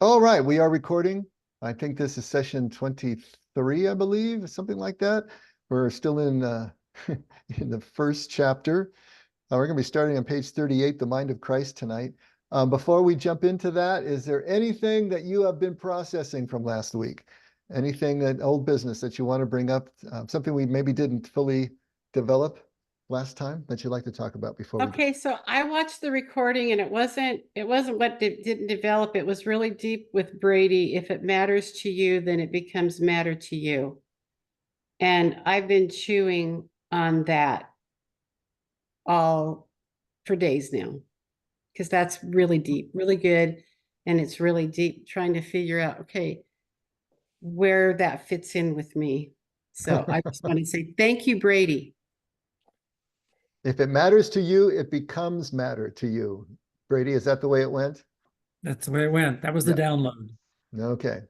All right, we are recording. I think this is session 23, I believe, something like that. We're still in in the first chapter. We're going to be starting on page 38, The Mind of Christ tonight. Before we jump into that, is there anything that you have been processing from last week? Anything that old business that you want to bring up? Something we maybe didn't fully develop last time that you'd like to talk about before we Okay, so I watched the recording and it wasn't what didn't develop. It was really deep with Brady. If it matters to you, then it becomes matter to you. And I've been chewing on that all for days now because that's really deep, really good. And it's really deep trying to figure out, okay, where that fits in with me. So I just want to say thank you, Brady. If it matters to you, it becomes matter to you. Brady, is that the way it went? That's the way it went. That was the Yeah. download. Okay.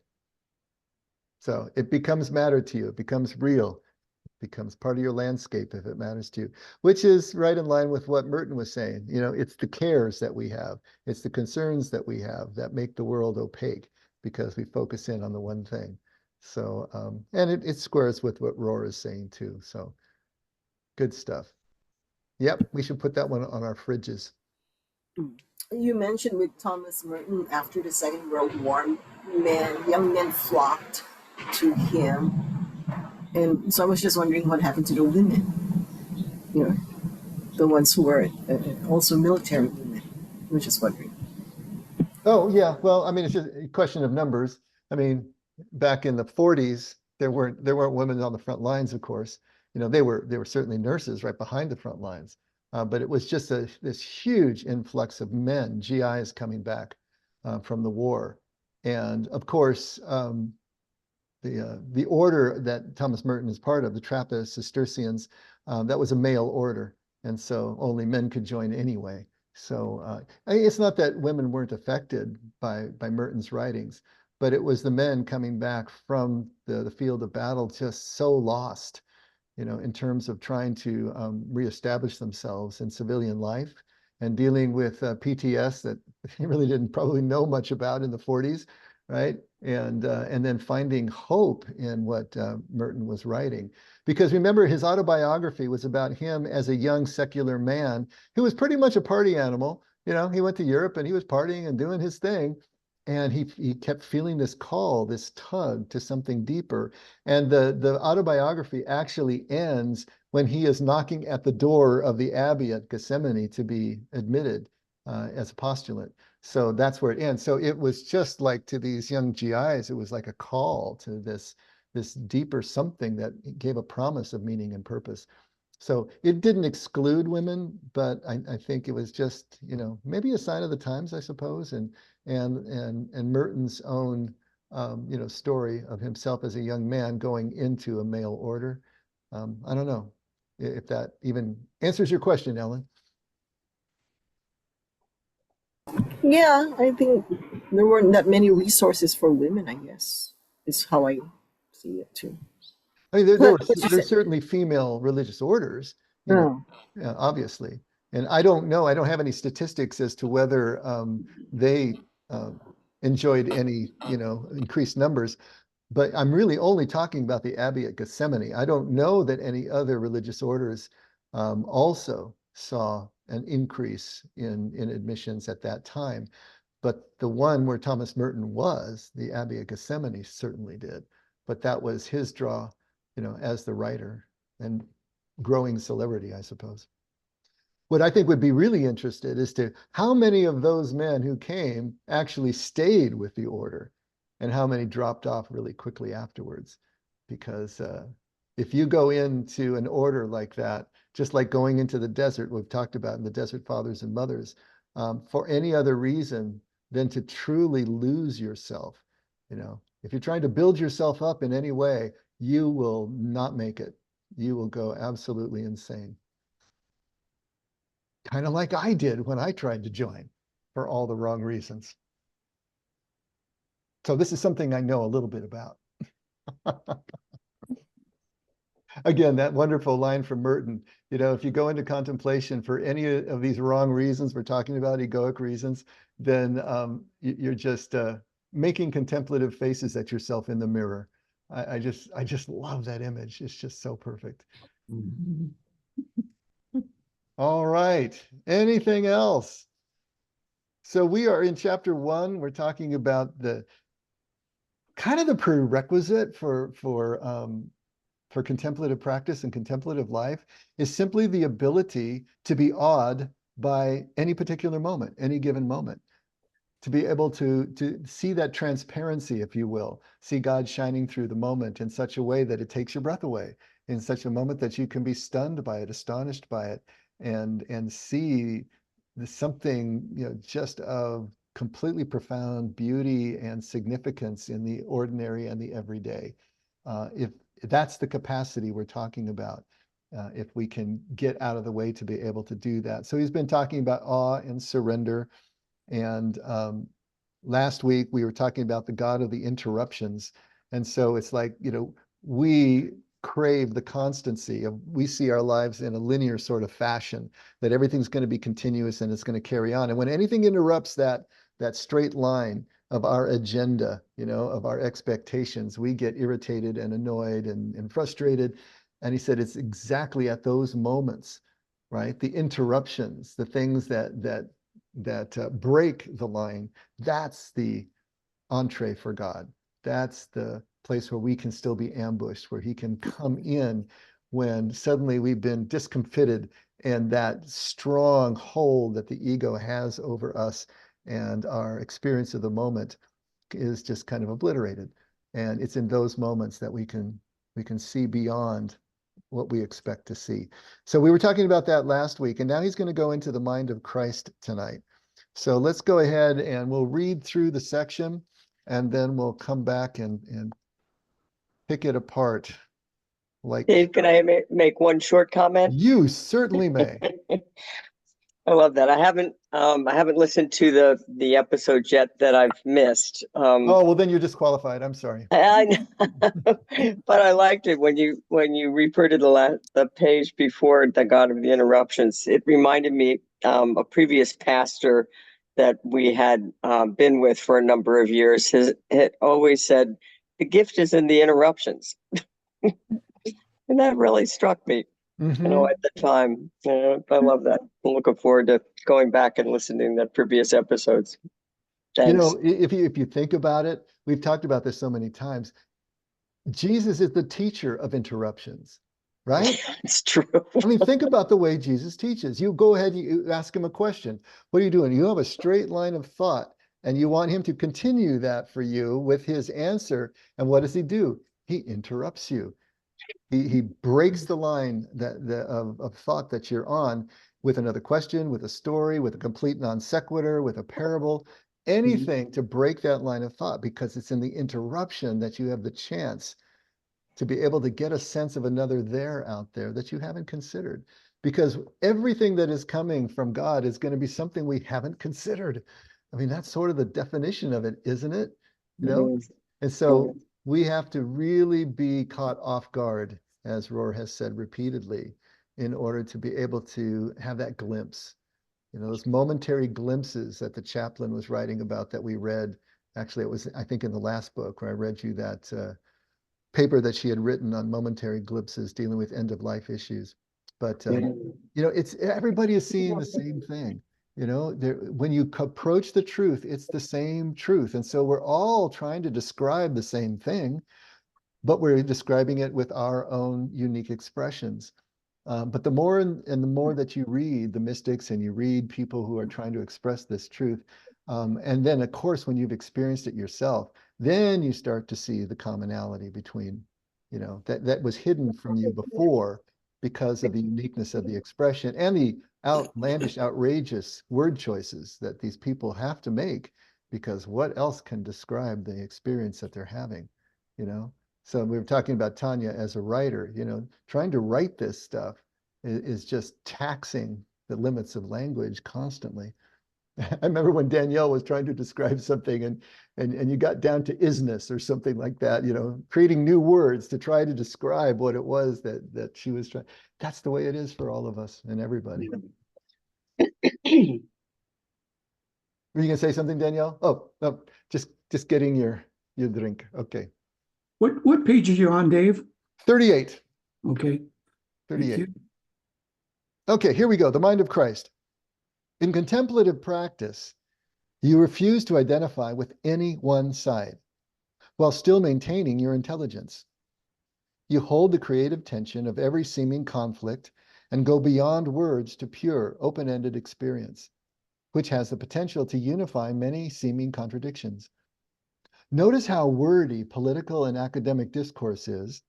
So it becomes matter to you. It becomes real. It becomes part of your landscape if it matters to you, which is right in line with what Merton was saying. You know, it's the cares that we have. It's the concerns that we have that make the world opaque because we focus in on the one thing. So, and it squares with what Rohr is saying too. So good stuff. Yep, we should put that one on our fridges. You mentioned with Thomas Merton after the Second World War, young men flocked to him, and so I was just wondering what happened to the women, you know, the ones who were also military women. I was just wondering. Oh, yeah. Well, I mean, it's just a question of numbers. I mean, back in the 40s, there weren't women on the front lines, of course. You know, they were certainly nurses right behind the front lines. But it was just this huge influx of men, GIs coming back from the war. And of course, the order that Thomas Merton is part of, the Trappist Cistercians, that was a male order. And so only men could join anyway. So it's not that women weren't affected by Merton's writings, but it was the men coming back from the field of battle just so lost, you know, in terms of trying to reestablish themselves in civilian life and dealing with PTS that he really didn't probably know much about in the 40s, right? And then finding hope in what Merton was writing. Because remember, his autobiography was about him as a young secular man who was pretty much a party animal. You know, he went to Europe and he was partying and doing his thing. And he kept feeling this call, this tug to something deeper. And the autobiography actually ends when he is knocking at the door of the abbey at Gethsemane to be admitted as a postulant. So that's where it ends. So it was just like to these young GIs, it was like a call to this deeper something that gave a promise of meaning and purpose. So it didn't exclude women, but I think it was just, you know, maybe a sign of the times, I suppose, and Merton's own you know, story of himself as a young man going into a male order. I don't know if that even answers your question, Ellen. Yeah, I think there weren't that many resources for women. I guess is how I see it too. I mean, But you there's said, certainly female religious orders, you know, oh, obviously. And I don't know, I don't have any statistics as to whether they enjoyed any, you know, increased numbers. But I'm really only talking about the Abbey at Gethsemane. I don't know that any other religious orders also saw an increase in admissions at that time. But the one where Thomas Merton was, the Abbey at Gethsemane, certainly did. But that was his draw, you know, as the writer and growing celebrity, I suppose. What I think would be really interested is to how many of those men who came actually stayed with the order and how many dropped off really quickly afterwards. Because if you go into an order like that, just like going into the desert, we've talked about in the Desert Fathers and Mothers, for any other reason than to truly lose yourself, you know, if you're trying to build yourself up in any way, you will not make it. You will go absolutely insane. Kind of like I did when I tried to join for all the wrong reasons. So this is something I know a little bit about. Again, that wonderful line from Merton, you know, if you go into contemplation for any of these wrong reasons, we're talking about egoic reasons, then you're just making contemplative faces at yourself in the mirror. I just love that image. It's just so perfect. All right. Anything else? So we are in chapter 1. We're talking about the kind of the prerequisite for contemplative practice and contemplative life is simply the ability to be awed by any particular moment, any given moment, to be able to see that transparency, if you will, see God shining through the moment in such a way that it takes your breath away, in such a moment that you can be stunned by it, astonished by it, and see something, just of completely profound beauty and significance in the ordinary and the everyday. If that's the capacity we're talking about, if we can get out of the way to be able to do that. So he's been talking about awe and surrender. And last week we were talking about the God of the interruptions. And so it's like, we crave the constancy of, we see our lives in a linear sort of fashion, that everything's going to be continuous and it's going to carry on. And when anything interrupts that straight line of our agenda, of our expectations, we get irritated and annoyed and frustrated. And he said, it's exactly at those moments, right? The interruptions, the things that break the line, that's the entree for God. That's the place where we can still be ambushed, where he can come in when suddenly we've been discomfited and that strong hold that the ego has over us and our experience of the moment is just kind of obliterated. And it's in those moments that we can see beyond what we expect to see. So we were talking about that last week, and now he's going to go into the mind of Christ tonight. So let's go ahead and we'll read through the section, and then we'll come back and pick it apart. Like, Dave, can I make one short comment? You certainly may. I love that. I haven't listened to the episodes yet that I've missed. Oh, well, then you're disqualified. I'm sorry. I but I liked it when you referred to the page before the God of the Interruptions. It reminded me a previous pastor that we had been with for a number of years. Had always said, "The gift is in the interruptions," and that really struck me. Mm-hmm. At the time. I love that. I'm looking forward to going back and listening to previous episodes. Thanks. If you think about it, we've talked about this so many times. Jesus is the teacher of interruptions, right? It's true. I mean, think about the way Jesus teaches. You go ahead, you ask him a question. What are you doing? You have a straight line of thought, and you want him to continue that for you with his answer. And what does he do? He interrupts you. He breaks the line of thought that you're on with another question, with a story, with a complete non sequitur, with a parable, anything to break that line of thought, because it's in the interruption that you have the chance to be able to get a sense of another there out there that you haven't considered. Because everything that is coming from God is going to be something we haven't considered. I mean, that's sort of the definition of it, isn't it? And so we have to really be caught off guard, as Rohr has said repeatedly, in order to be able to have that glimpse, those momentary glimpses that the chaplain was writing about that we read. Actually, it was, I think, in the last book where I read you that paper that she had written on momentary glimpses dealing with end-of-life issues. But, it's everybody is seeing the same thing. When you approach the truth, it's the same truth. And so we're all trying to describe the same thing, but we're describing it with our own unique expressions. But the more and the more that you read the mystics and you read people who are trying to express this truth, and then, of course, when you've experienced it yourself, then you start to see the commonality between, that was hidden from you before because of the uniqueness of the expression and the outlandish, outrageous word choices that these people have to make, because what else can describe the experience that they're having, So we were talking about Tanya as a writer, trying to write this stuff is just taxing the limits of language constantly. I remember when Danielle was trying to describe something and you got down to isness or something like that, creating new words to try to describe what it was that she was trying. That's the way it is for all of us and everybody. Were you going to say something, Danielle? Oh, no, just just getting your drink. Okay. What page are you on, Dave? 38. Okay. Thank 38. you. Okay, here we go. The mind of Christ. In contemplative practice, you refuse to identify with any one side while still maintaining your intelligence. You hold the creative tension of every seeming conflict and go beyond words to pure, open-ended experience, which has the potential to unify many seeming contradictions. Notice how wordy political and academic discourse is,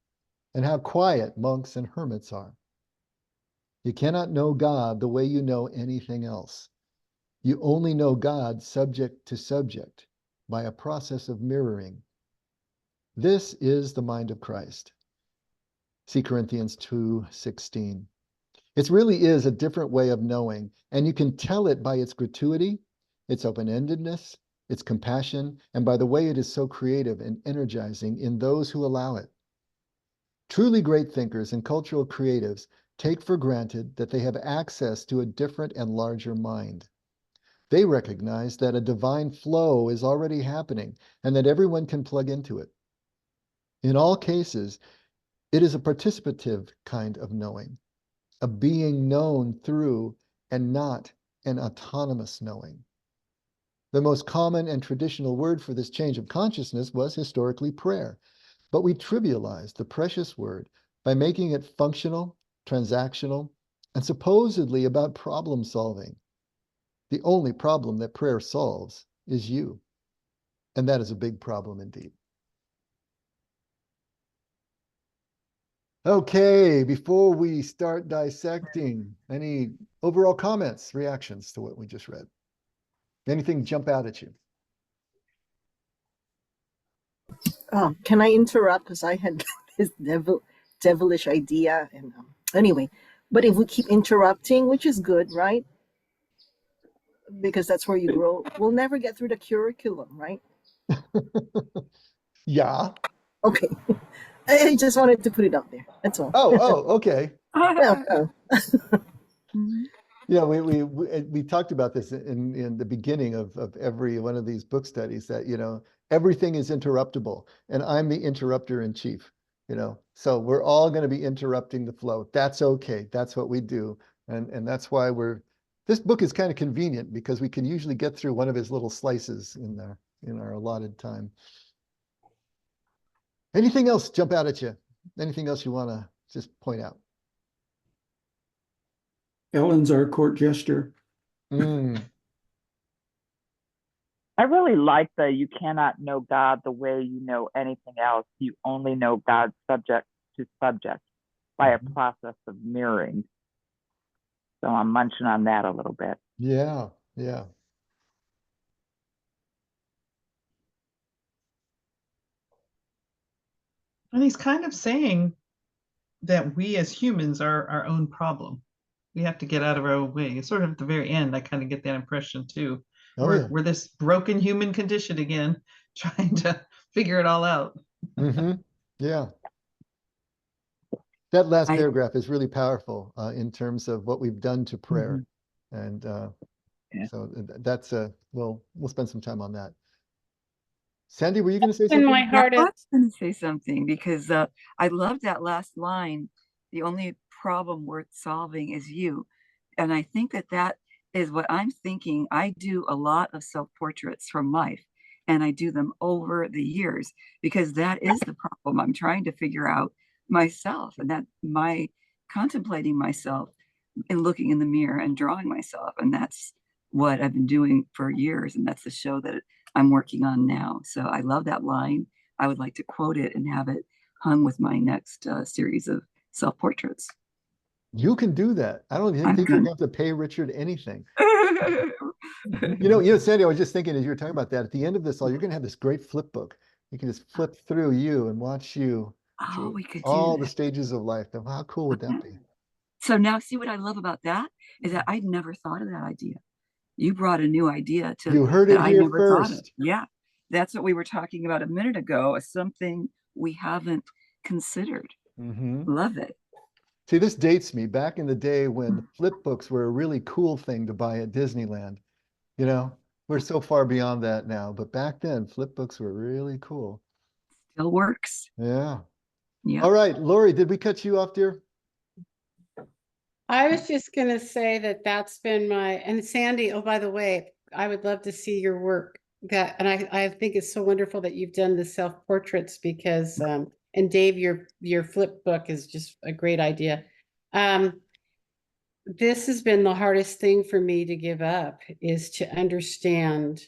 and how quiet monks and hermits are. You cannot know God the way you know anything else. You only know God subject to subject by a process of mirroring. This is the mind of Christ. See Corinthians 2:16. It really is a different way of knowing, and you can tell it by its gratuity, its open-endedness, its compassion, and by the way it is so creative and energizing in those who allow it. Truly great thinkers and cultural creatives take for granted that they have access to a different and larger mind. They recognize that a divine flow is already happening and that everyone can plug into it. In all cases, it is a participative kind of knowing, a being known through and not an autonomous knowing. The most common and traditional word for this change of consciousness was historically prayer, but we trivialized the precious word by making it functional, transactional, and supposedly about problem solving. The only problem that prayer solves is you, and that is a big problem indeed. Okay, before we start dissecting, any overall comments, reactions to what we just read? Anything jump out at you? Can I interrupt? Because I had this devilish idea. And anyway, but if we keep interrupting, which is good, right? Because that's where you grow. We'll never get through the curriculum, right? Yeah. Okay. I just wanted to put it out there. That's all. Okay. Well, Yeah, we talked about this in the beginning of every one of these book studies that, everything is interruptible, and I'm the interrupter in chief, so we're all going to be interrupting the flow. That's okay. That's what we do. And that's why this book is kind of convenient because we can usually get through one of his little slices in our allotted time. Anything else jump out at you? Anything else you want to just point out? Ellen's our court jester. Mm. I really like the you cannot know God the way you know anything else. You only know God subject to subject by a process of mirroring. So I'm munching on that a little bit. Yeah. And he's kind of saying that we as humans are our own problem. We have to get out of our own way. It's sort of at the very end, I kind of get that impression too. We're this broken human condition again, trying to figure it all out. Yeah. That last paragraph is really powerful in terms of what we've done to prayer. And so that's we'll spend some time on that. Sandy, were you going to say something? My heart I is was going to say something because I love that last line. The only problem worth solving is you. And I think that is what I'm thinking. I do a lot of self-portraits from life, and I do them over the years because that is the problem. I'm trying to figure out myself, and that my contemplating myself and looking in the mirror and drawing myself. And that's what I've been doing for years. And that's the show that I'm working on now. So I love that line. I would like to quote it and have it hung with my next series of self-portraits. You can do that. I don't even think you have to pay Richard anything. Sandy, I was just thinking as you were talking about that, at the end of this, you're going to have this great flip book. You can just flip through you and watch you through all the stages of life. Now, how cool would that be? So now see what I love about that is that I'd never thought of that idea. You brought a new idea to you heard it that here I never first. Thought of. Yeah. That's what we were talking about a minute ago, is something we haven't considered. Love it. See, this dates me back in the day when flip books were a really cool thing to buy at Disneyland. we're so far beyond that now, but back then flip books were really cool. Still works. Yeah. Yeah. All right, Lori, did we cut you off, dear? I was just gonna say that that's been my, and Sandy, oh, by the way, I would love to see your work. That, and I think it's so wonderful that you've done the self-portraits because, and Dave, your flip book is just a great idea. This has been the hardest thing for me to give up, is to understand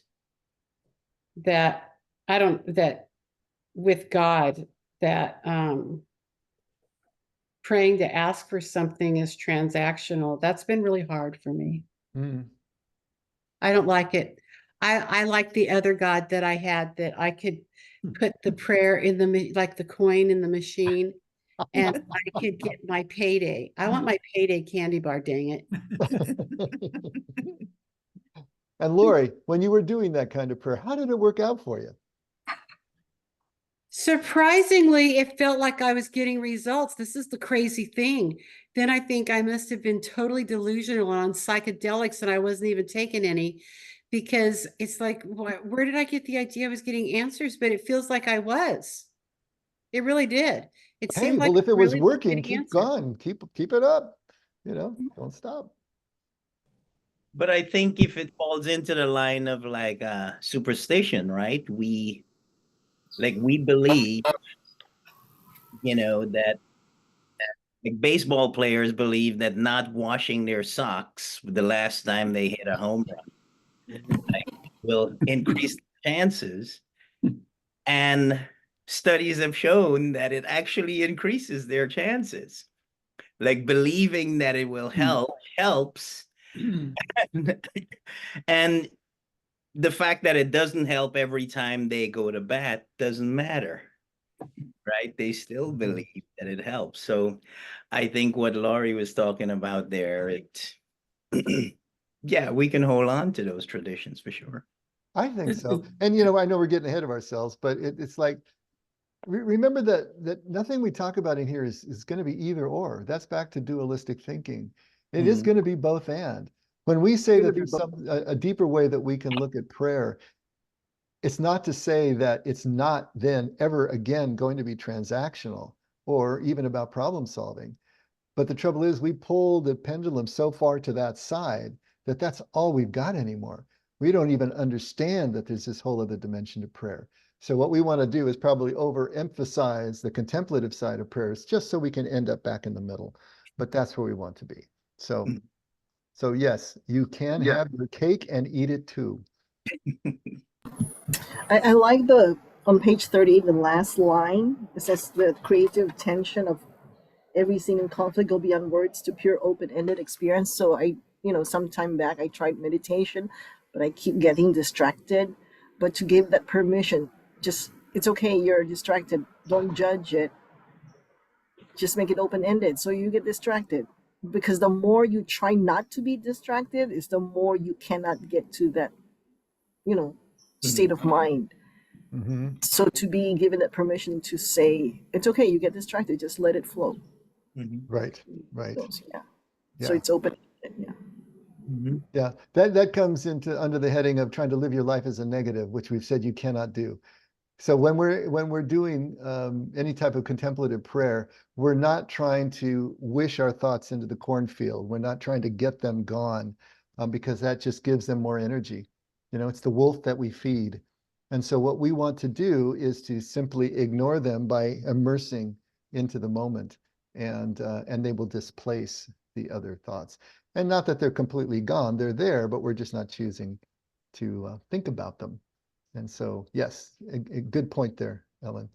that that with God, that praying to ask for something is transactional. That's been really hard for me. Mm. I don't like it. I like the other God that I had, that I could put the prayer in the, like the coin in the machine, and I could get my payday. I want my payday candy bar, dang it. And Lori, when you were doing that kind of prayer, how did it work out for you? Surprisingly, it felt like I was getting results. This is the crazy thing. Then I think I must have been totally delusional on psychedelics, and I wasn't even taking any, because it's like, where did I get the idea I was getting answers? But it feels like I was. It really did. It Hey, seemed like well, if I it was really was working, getting keep answers. going, keep it up. You know, don't stop. But I think if it falls into the line of like superstition, right? We believe, that like baseball players believe that not washing their socks the last time they hit a home run will increase the chances. And studies have shown that it actually increases their chances. Like believing that it will help helps. And the fact that it doesn't help every time they go to bat doesn't matter, right? They still believe that it helps. So I think what Laurie was talking about there, yeah, we can hold on to those traditions for sure. I think so. And, I know we're getting ahead of ourselves, but it's like, remember that nothing we talk about in here is going to be either or. That's back to dualistic thinking. It is going to be both and. When we say that there's a deeper way that we can look at prayer, it's not to say that it's not then ever again going to be transactional or even about problem solving. But the trouble is we pull the pendulum so far to that side that that's all we've got anymore. We don't even understand that there's this whole other dimension to prayer. So what we want to do is probably overemphasize the contemplative side of prayers just so we can end up back in the middle. But that's where we want to be. So yes, you can have your cake and eat it too. I like on page 30, the last line. It says the creative tension of every seeming conflict go beyond words to pure open-ended experience. So some time back I tried meditation, but I keep getting distracted. But to give that permission, it's okay, you're distracted. Don't judge it. Just make it open-ended so you get distracted. Because the more you try not to be distracted is the more you cannot get to that, state of mind. Mm-hmm. So to be given that permission to say, it's okay, you get distracted, just let it flow. Mm-hmm. Right. So it's open. Yeah, that comes into under the heading of trying to live your life as a negative, which we've said you cannot do. So when we're doing any type of contemplative prayer, we're not trying to wish our thoughts into the cornfield. We're not trying to get them gone because that just gives them more energy. It's the wolf that we feed. And so what we want to do is to simply ignore them by immersing into the moment, and they will displace the other thoughts. And not that they're completely gone, they're there, but we're just not choosing to think about them. And so, yes, a good point there, Ellen.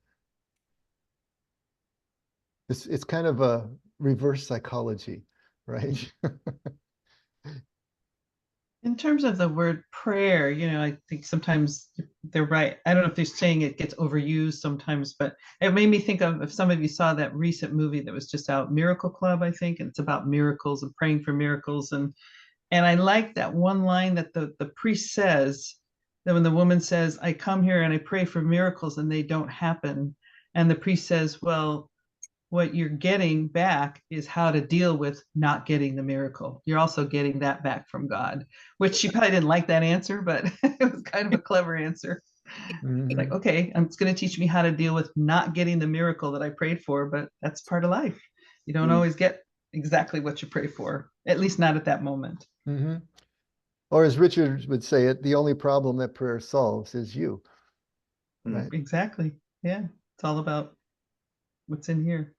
It's kind of a reverse psychology, right? In terms of the word prayer, I think sometimes they're right. I don't know if they're saying it gets overused sometimes, but it made me think of, if some of you saw that recent movie that was just out, Miracle Club, I think, and it's about miracles and praying for miracles. And I like that one line that the priest says, that when the woman says, I come here and I pray for miracles and they don't happen. And the priest says, well, what you're getting back is how to deal with not getting the miracle. You're also getting that back from God, which she probably didn't like that answer, but it was kind of a clever answer. Mhm. Like, okay, it's going to teach me how to deal with not getting the miracle that I prayed for, but that's part of life. You don't always get exactly what you pray for, at least not at that moment. Mhm. Or as Richard would say it, the only problem that prayer solves is you, right? Exactly. Yeah. It's all about what's in here.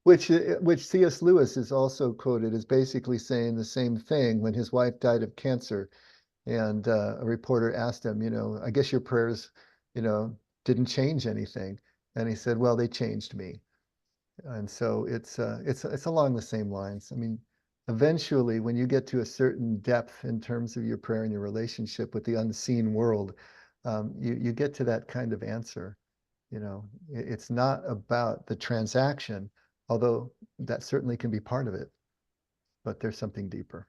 Which C.S. Lewis is also quoted as basically saying the same thing when his wife died of cancer. And a reporter asked him, I guess your prayers, didn't change anything. And he said, well, they changed me. And so it's along the same lines. I mean, eventually, when you get to a certain depth in terms of your prayer and your relationship with the unseen world, you get to that kind of answer. It's not about the transaction, although that certainly can be part of it, but there's something deeper.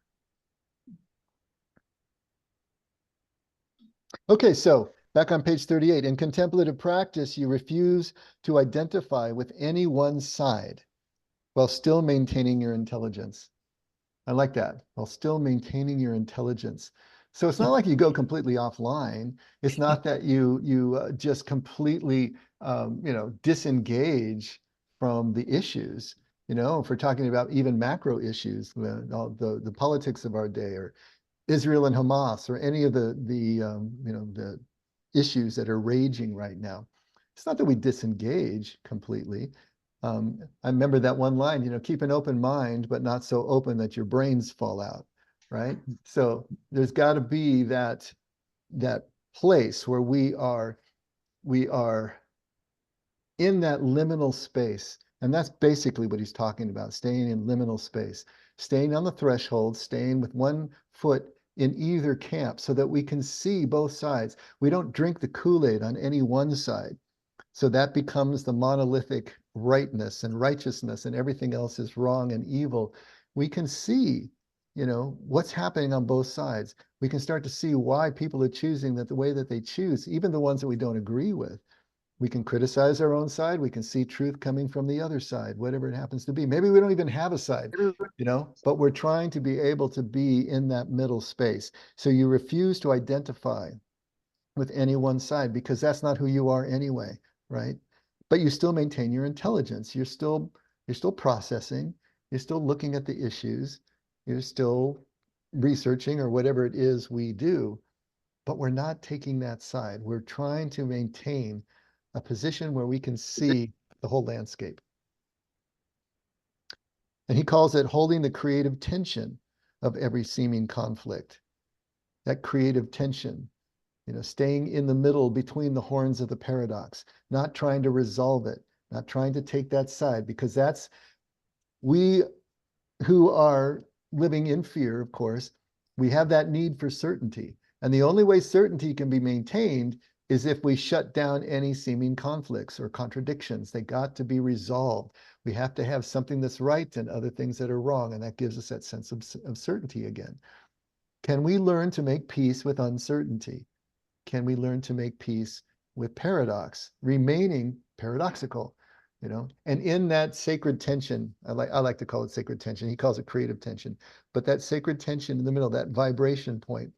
Okay, so back on page 38, in contemplative practice, you refuse to identify with any one side while still maintaining your intelligence. I like that, while still maintaining your intelligence. So it's not like you go completely offline. It's not that you just completely disengage from the issues. If we're talking about even macro issues, the politics of our day, or Israel and Hamas, or any of the issues that are raging right now. It's not that we disengage completely. I remember that one line, keep an open mind, but not so open that your brains fall out, right? So there's got to be that place where we are in that liminal space. And that's basically what he's talking about, staying in liminal space, staying on the threshold, staying with one foot in either camp so that we can see both sides. We don't drink the Kool-Aid on any one side. So that becomes the monolithic rightness and righteousness, and everything else is wrong and evil. We can see, what's happening on both sides. We can start to see why people are choosing that the way that they choose, even the ones that we don't agree with. We can criticize our own side. We can see truth coming from the other side, whatever it happens to be. Maybe we don't even have a side, but we're trying to be able to be in that middle space. So you refuse to identify with any one side because that's not who you are anyway, right? But you still maintain your intelligence. You're still processing. You're still looking at the issues. You're still researching or whatever it is we do, but we're not taking that side. We're trying to maintain a position where we can see the whole landscape. And he calls it holding the creative tension of every seeming conflict. That creative tension, staying in the middle between the horns of the paradox, not trying to resolve it, not trying to take that side, because that's we who are living in fear, of course, we have that need for certainty. And the only way certainty can be maintained is if we shut down any seeming conflicts or contradictions. They got to be resolved. We have to have something that's right and other things that are wrong. And that gives us that sense of certainty again. Can we learn to make peace with uncertainty? Can we learn to make peace with paradox, remaining paradoxical? And in that sacred tension, I like to call it sacred tension. He calls it creative tension, but that sacred tension in the middle, that vibration point,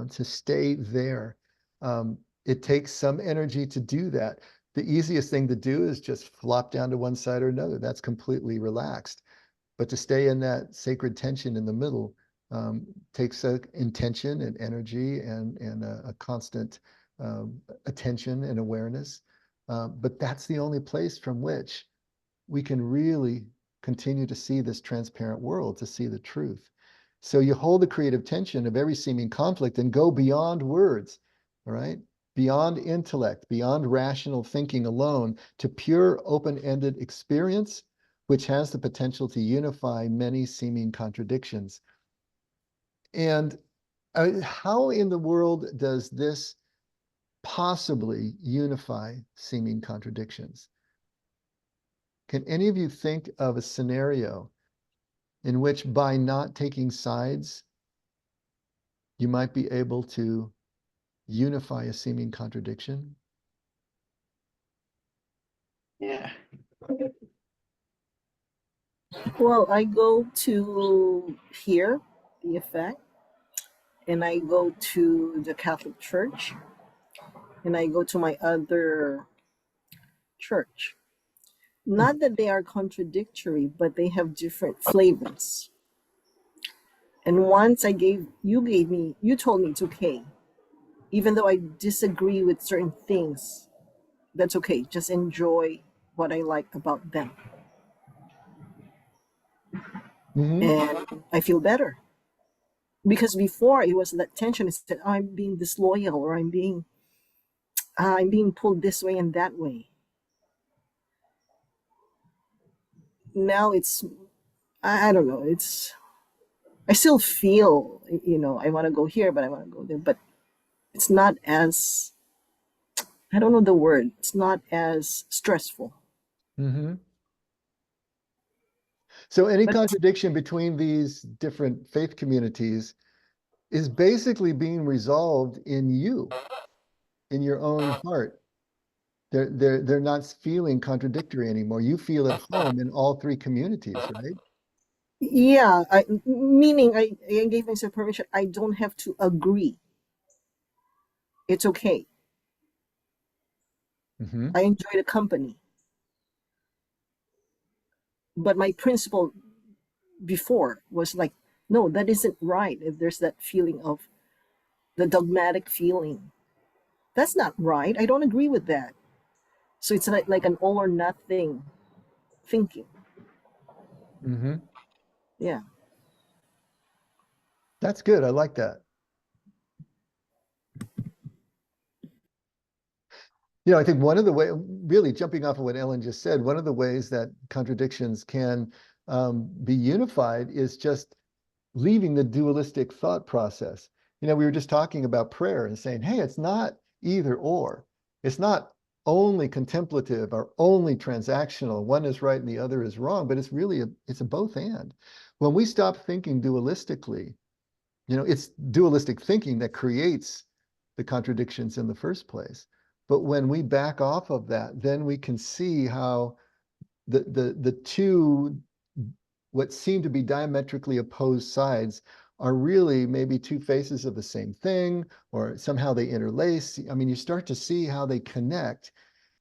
to stay there. It takes some energy to do that. The easiest thing to do is just flop down to one side or another. That's completely relaxed. But to stay in that sacred tension in the middle takes intention and energy and a constant attention and awareness. But that's the only place from which we can really continue to see this transparent world, to see the truth. So you hold the creative tension of every seeming conflict and go beyond words, all right? Beyond intellect, beyond rational thinking alone, to pure open-ended experience, which has the potential to unify many seeming contradictions. And how in the world does this possibly unify seeming contradictions? Can any of you think of a scenario in which by not taking sides, you might be able to unify a seeming contradiction? Yeah. Well, I go to here, the effect, and I go to the Catholic Church, and I go to my other church. Not that they are contradictory, but they have different flavors. And once you told me it's okay. Even though I disagree with certain things, that's okay. Just enjoy what I like about them. Mhm. And I feel better. Because before it was that tension, is that I'm being disloyal or I'm being pulled this way and that way. Now it's I don't know, I still feel, I want to go here, but I want to go there, but it's not as, I don't know the word, it's not as stressful. Mhm. So any But contradiction between these different faith communities is basically being resolved in you, in your own heart. They're not feeling contradictory anymore. You feel at home in all three communities, right? yeah, meaning I gave myself permission. I don't have to agree. It's okay. Mm-hmm. I enjoy the company. But my principle before was like, no, that isn't right. If there's that feeling of the dogmatic feeling, that's not right. I don't agree with that. So it's like an all or nothing thinking. Mm-hmm. Yeah. That's good. I like that. I think one of the way, really jumping off of what Ellen just said, one of the ways that contradictions can be unified is just leaving the dualistic thought process. We were just talking about prayer and saying, hey, it's not either or. It's not only contemplative or only transactional. One is right and the other is wrong, but it's a both and. When we stop thinking dualistically, it's dualistic thinking that creates the contradictions in the first place. But when we back off of that, then we can see how the two, what seem to be diametrically opposed sides, are really maybe two faces of the same thing, or somehow they interlace. I mean, you start to see how they connect.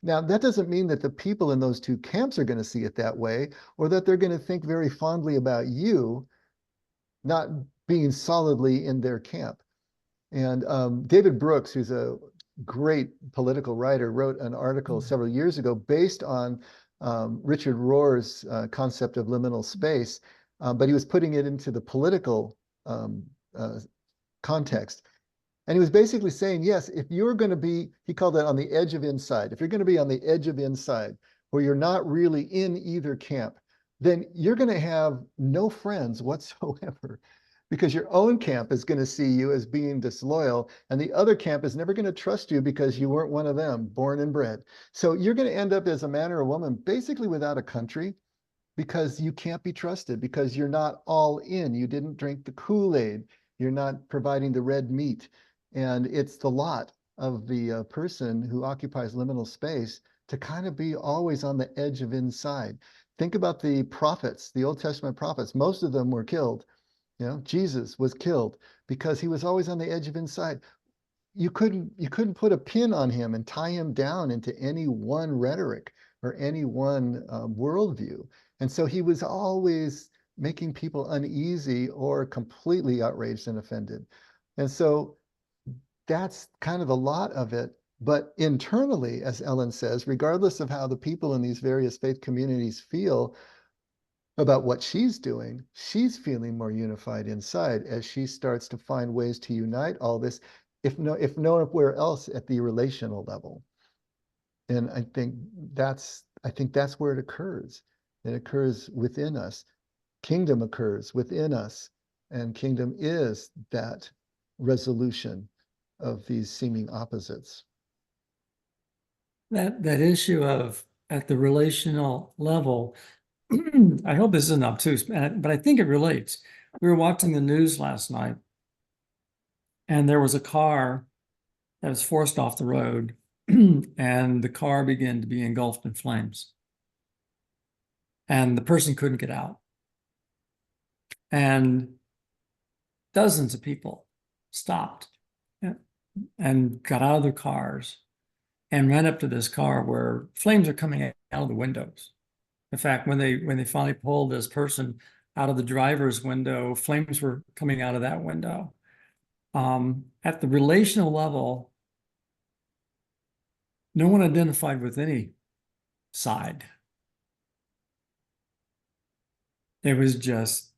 Now, that doesn't mean that the people in those two camps are going to see it that way, or that they're going to think very fondly about you, not being solidly in their camp. And David Brooks, who's a great political writer, wrote an article several years ago based on Richard Rohr's concept of liminal space, but he was putting it into the political context. And he was basically saying, yes, if you're going to be, he called that on the edge of inside, if you're going to be on the edge of inside, where you're not really in either camp, then you're going to have no friends whatsoever, because your own camp is going to see you as being disloyal, and the other camp is never going to trust you because you weren't one of them, born and bred. So you're going to end up as a man or a woman basically without a country, because you can't be trusted, because you're not all in. You didn't drink the Kool-Aid. You're not providing the red meat. And it's the lot of the person who occupies liminal space to kind of be always on the edge of inside. Think about the prophets, the Old Testament prophets. Most of them were killed. Jesus was killed because he was always on the edge of inside. You couldn't put a pin on him and tie him down into any one rhetoric or any one worldview. And so he was always making people uneasy or completely outraged and offended. And so that's kind of the lot of it. But internally, as Ellen says, regardless of how the people in these various faith communities feel about what she's doing, she's feeling more unified inside as she starts to find ways to unite all this, if nowhere else, at the relational level. And I think that's where it occurs. It occurs within us. Kingdom occurs within us, and kingdom is that resolution of these seeming opposites. That issue of at the relational level, I hope this isn't obtuse, but I think it relates. We were watching the news last night, and there was a car that was forced off the road, and the car began to be engulfed in flames. And the person couldn't get out. And dozens of people stopped and got out of their cars and ran up to this car where flames are coming out of the windows. In fact, when they finally pulled this person out of the driver's window, flames were coming out of that window. At the relational level, no one identified with any side. It was just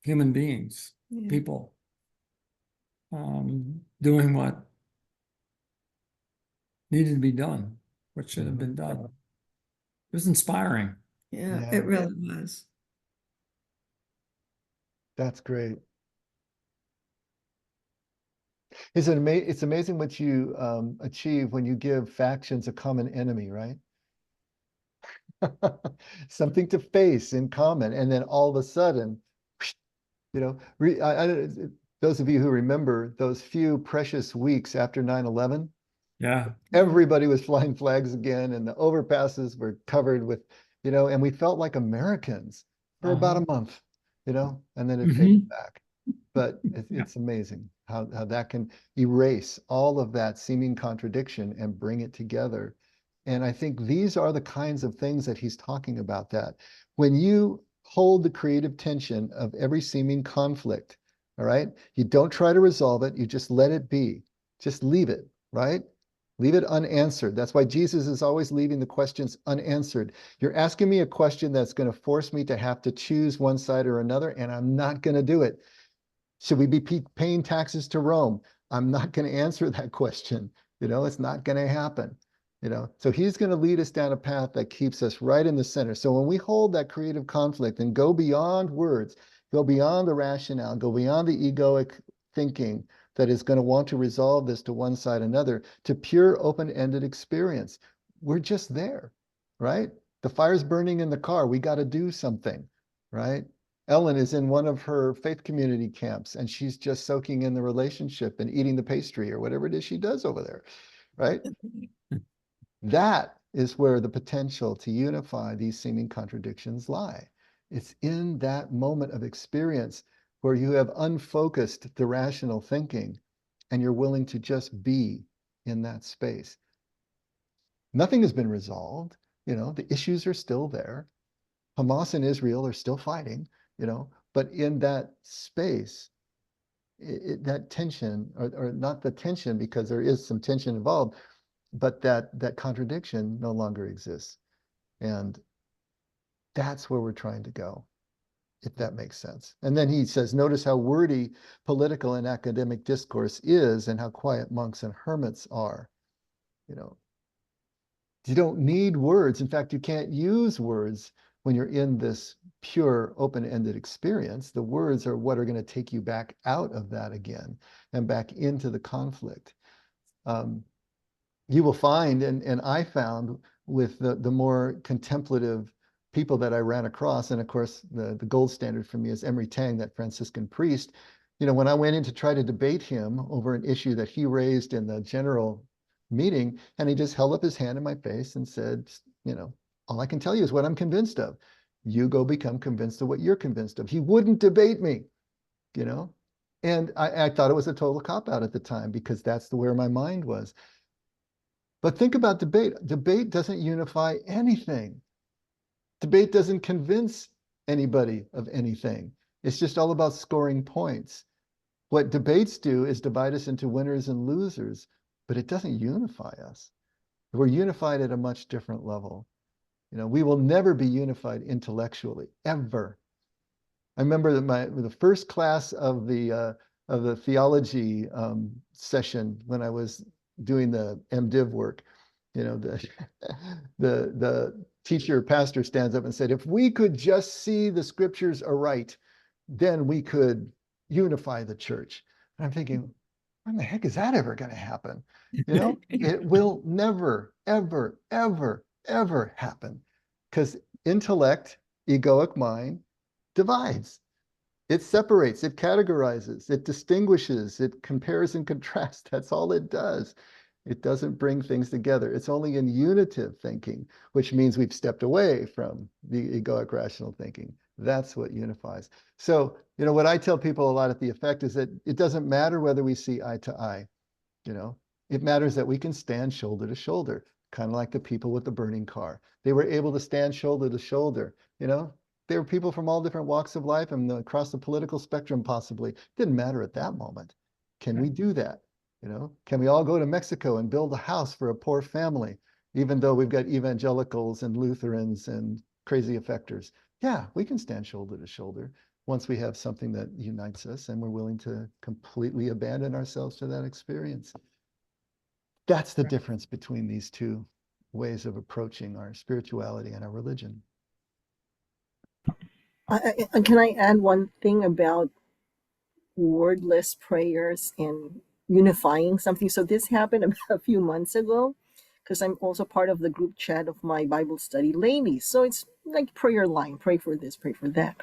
human beings, people, doing what needed to be done, what should have been done. It was inspiring. Yeah, Yeah. it really was. That's great. It's amazing what you achieve when you give factions a common enemy, right? Something to face in common, and then all of a sudden, you know, those of you who remember those few precious weeks after 9/11, Yeah. everybody was flying flags again, and the overpasses were covered with, and we felt like Americans for about a month, and then it faded back. But it's amazing how that can erase all of that seeming contradiction and bring it together. And I think these are the kinds of things that he's talking about, that when you hold the creative tension of every seeming conflict, all right, you don't try to resolve it, you just let it be. Just leave it, right? Leave it unanswered. That's why Jesus is always leaving the questions unanswered. You're asking me a question that's going to force me to have to choose one side or another, and I'm not going to do it. Should we be paying taxes to Rome? I'm not going to answer that question. It's not going to happen. So he's going to lead us down a path that keeps us right in the center. So when we hold that creative conflict and go beyond words, go beyond the rationale, go beyond the egoic thinking that is going to want to resolve this to one side or another, to pure open-ended experience, we're just there, right? The fire's burning in the car. We got to do something, right? Ellen is in one of her faith community camps, and she's just soaking in the relationship and eating the pastry or whatever it is she does over there, right? That is where the potential to unify these seeming contradictions lie. It's in that moment of experience where you have unfocused the rational thinking and you're willing to just be in that space. Nothing has been resolved. The issues are still there. Hamas and Israel are still fighting. But in that space, that tension, or not the tension, because there is some tension involved, but that contradiction no longer exists. And that's where we're trying to go, if that makes sense. And then he says, notice how wordy political and academic discourse is and how quiet monks and hermits are. You don't need words. In fact, you can't use words when you're in this pure open-ended experience. The words are what are going to take you back out of that again and back into the conflict. You will find, and I found with the more contemplative people that I ran across, and of course, the gold standard for me is Emery Tang, that Franciscan priest. When I went in to try to debate him over an issue that he raised in the general meeting, and he just held up his hand in my face and said, all I can tell you is what I'm convinced of. You go become convinced of what you're convinced of. He wouldn't debate me, and I thought it was a total cop-out at the time, because that's where my mind was. But think about debate. Debate doesn't unify anything. Debate doesn't convince anybody of anything. It's just all about scoring points. What debates do is divide us into winners and losers, but it doesn't unify us. We're unified at a much different level. We will never be unified intellectually, ever. I remember that the first class of the theology session when I was doing the MDiv work, the teacher pastor stands up and said, if we could just see the scriptures aright, then we could unify the church. And I'm thinking, when the heck is that ever going to happen? It will never, ever, ever, ever happen, because intellect, egoic mind, divides. It separates, it categorizes, it distinguishes, it compares and contrasts. That's all it does. It doesn't bring things together. It's only in unitive thinking, which means we've stepped away from the egoic rational thinking, That's what unifies. So, you know, what I tell people a lot at the effect is that it doesn't matter whether we see eye to eye, you know, it matters that we can stand shoulder to shoulder, kind of like the people with the burning car. They were able to stand shoulder to shoulder, you know, they were people from all different walks of life and across the political spectrum, possibly. Didn't matter at that moment. Can we do that? You know, can we all go to Mexico and build a house for a poor family, even though we've got evangelicals and Lutherans and crazy effectors? Yeah, we can stand shoulder to shoulder once we have something that unites us and we're willing to completely abandon ourselves to that experience. That's the difference between these two ways of approaching our spirituality and our religion. Can I add one thing about wordless prayers and unifying something? So this happened a few months ago, because I'm also part of the group chat of my Bible study ladies. So it's like prayer line, pray for this, pray for that.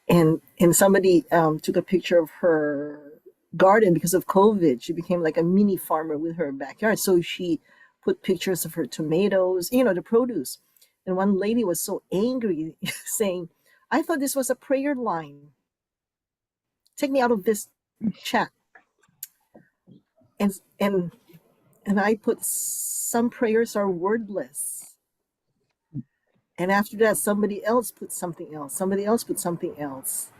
And somebody took a picture of her garden because of COVID. She became like a mini farmer with her backyard. So she put pictures of her tomatoes, you know, the produce. And one lady was so angry saying, I thought this was a prayer line. Take me out of this chat. And I put, some prayers are wordless. And after that, somebody else put something else. Somebody else put something else.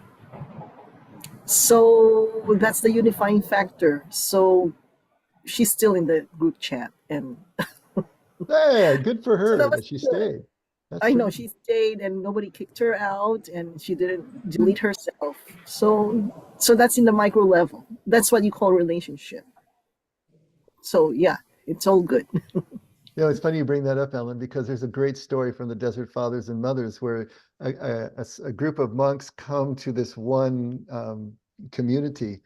So that's the unifying factor. So she's still in the group chat, and hey, good for her so that she stayed. That's I know great. she stayed, and nobody kicked her out, and she didn't delete herself. So that's in the micro level. That's what you call relationship. So yeah, it's all good. You know, it's funny you bring that up, Ellen, because there's a great story from the Desert Fathers and Mothers where a group of monks come to this one community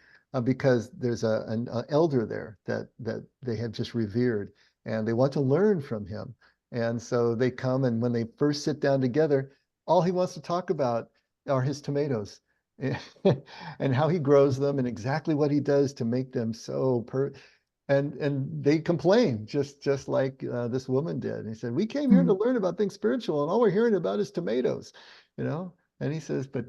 because there's an elder there that they have just revered, and they want to learn from him. And so they come, and when they first sit down together, all he wants to talk about are his tomatoes and how he grows them and exactly what he does to make them so and they complain just like this woman did. And he said, we came here to learn about things spiritual, and all we're hearing about is tomatoes, you know. And he says, but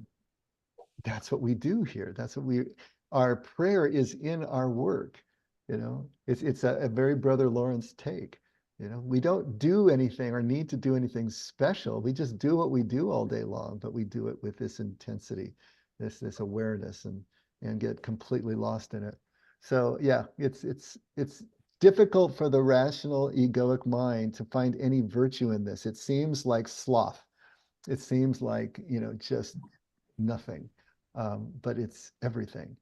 that's what we do here. That's what our prayer is in our work, you know. It's a very Brother Lawrence take, you know. We don't do anything or need to do anything special. We just do what we do all day long, but we do it with this intensity, this awareness, and get completely lost in it. So yeah, it's difficult for the rational egoic mind to find any virtue in this. It seems like sloth. It seems like, you know, just nothing, but it's everything.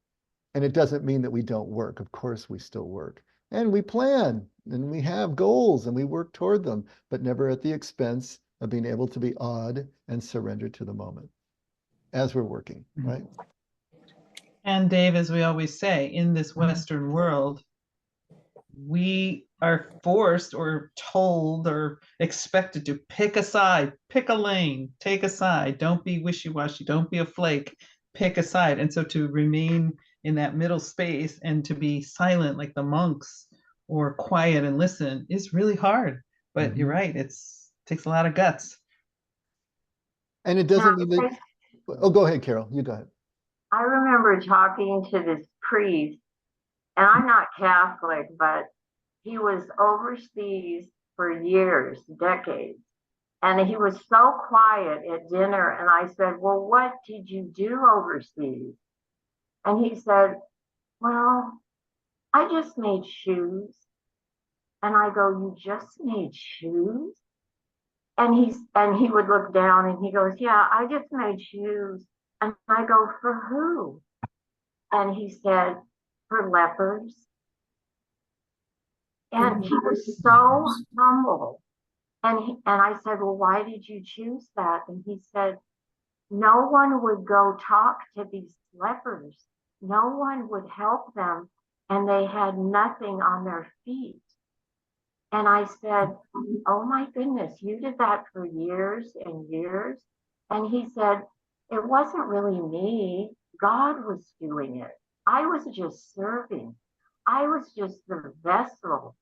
And it doesn't mean that we don't work. Of course, we still work, and we plan, and we have goals, and we work toward them, but never at the expense of being able to be awed and surrender to the moment as we're working, right? And Dave, as we always say, in this Western world, we are forced or told or expected to pick a side, pick a lane, take a side, don't be wishy-washy, don't be a flake, pick a side. And so to remain in that middle space and to be silent like the monks or quiet and listen is really hard. But you're right, it takes a lot of guts. And it doesn't mean that, oh, go ahead, Carol, you go ahead. I remember talking to this priest, and I'm not Catholic, but he was overseas for years, decades. And he was so quiet at dinner. And I said, well, what did you do overseas? And he said, well, I just made shoes. And I go, you just made shoes? And he would look down and he goes, yeah, I just made shoes. And I go, for who? And he said, for lepers. And he was so humble. And I said, well, why did you choose that? And he said, no one would go talk to these lepers. No one would help them. And they had nothing on their feet. And I said, oh my goodness, you did that for years and years. And he said, it wasn't really me. God was doing it. I was just serving. I was just the vessel.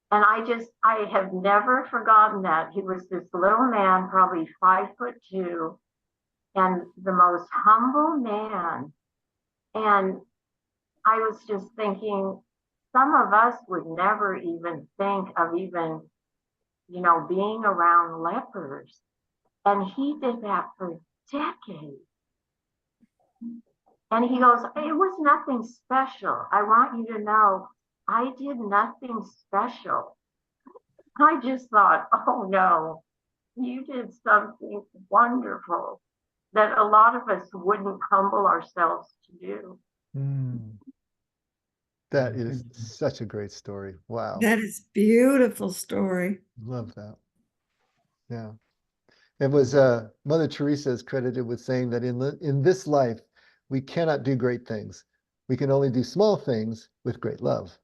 And I have never forgotten that. He was this little man, probably 5'2", and the most humble man. And I was just thinking, some of us would never even think of even, being around lepers. And he did that for decades. And he goes, it was nothing special. I want you to know, I did nothing special. I just thought, oh no, you did something wonderful that a lot of us wouldn't humble ourselves to do. That is such a great story. Wow. That is beautiful story. Love that. Yeah. It was Mother Teresa is credited with saying that in this life, we cannot do great things. We can only do small things with great love.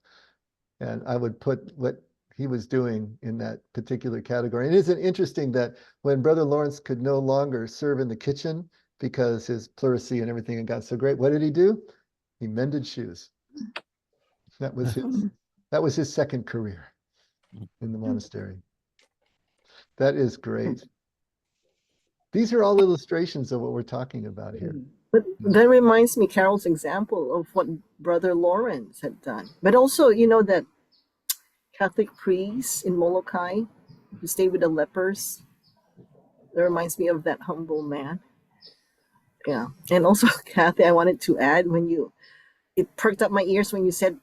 And I would put what he was doing in that particular category. And isn't it interesting that when Brother Lawrence could no longer serve in the kitchen because his pleurisy and everything had got so great, what did he do? He mended shoes. That was his second career in the monastery. That is great. These are all illustrations of what we're talking about here. But that reminds me, Carol's example of what Brother Lawrence had done. But also, that Catholic priest in Molokai who stayed with the lepers. That reminds me of that humble man. Yeah. And also, Kathy, I wanted to add it perked up my ears when you said